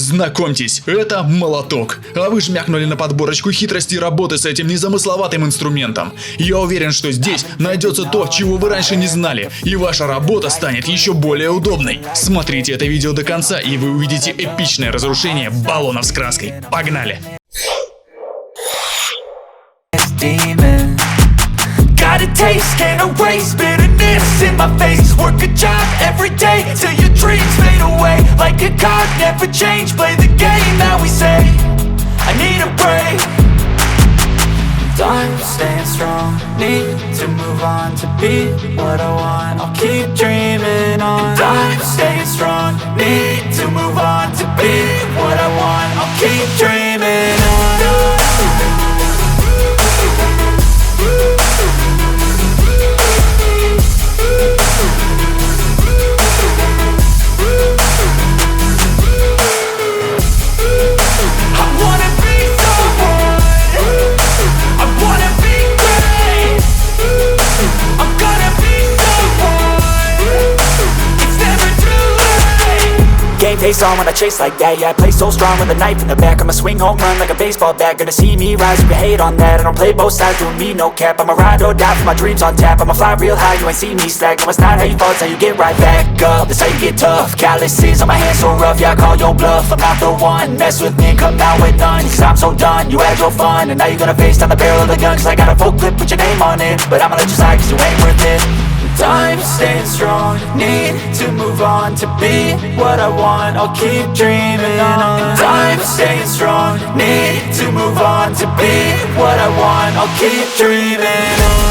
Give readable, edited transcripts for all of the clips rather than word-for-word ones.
Знакомьтесь, это молоток. А вы жмякнули на подборочку хитрости работы с этим незамысловатым инструментом. Я уверен, что здесь найдется то, чего вы раньше не знали, и ваша работа станет еще более удобной. Смотрите это видео до конца, и вы увидите эпичное разрушение баллонов с краской. Погнали! Got a taste, can't erase bitterness in my face. Work a job every day till your dreams fade away. Like a card, never change, play the game that we say. I need a break. Time staying strong, need to move on to be what I want. I'll keep dreaming on. Time staying strong, need to move on to be what I want. I'll keep dreaming on. Game face on when I chase like that. Yeah, I play so strong with a knife in the back. I'ma swing home run like a baseball bat. Gonna see me rise if you hate on that. I don't play both sides, doing me no cap. I'ma ride or die for my dreams on tap. I'ma fly real high, you ain't see me slack. No, it's not how you fall, it's how you get right back up. That's how you get tough. Calluses on my hands so rough, yeah, I call your bluff. I'm not the one, mess with me and come out with none. Cause I'm so done, you had your fun. And now you're gonna face down the barrel of the gun. Cause I got a full clip, put your name on it. But I'ma let you slide cause you ain't worth it. Time staying strong, need to move on to be what I want. I'll keep dreaming on. Time staying strong, need to move on to be what I want. I'll keep dreaming on.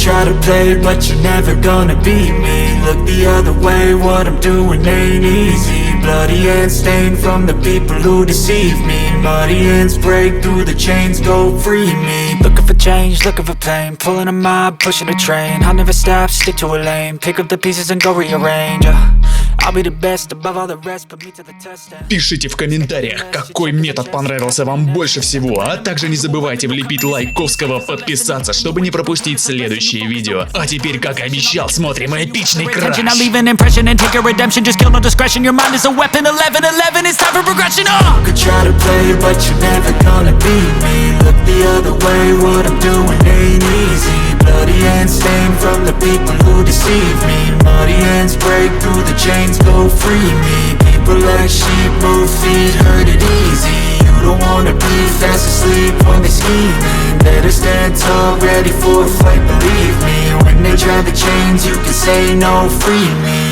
Try to play, but you're never gonna beat me. Look the other way, what I'm doing ain't easy. Bloody hands stained from the people who deceive me. Muddy hands break through the chains, go free me. Looking for change, looking for pain. Pulling a mob, pushing a train. I'll never stop, stick to a lane. Pick up the pieces and go rearrange. I'll be the best above all the rest, put me to the test. Пишите в комментариях, какой метод понравился вам больше всего, а также не забывайте влепить лайковского, подписаться, чтобы не пропустить следующие видео. А теперь, как обещал, смотрим эпичный краш. Bloody hands stained from the people who deceive me. Muddy hands break through the chains, go free me. People like sheep move feet, hurt it easy. You don't wanna be fast asleep when they scheming. Better stand tall, ready for a fight, believe me. When they try the chains, you can say no, free me.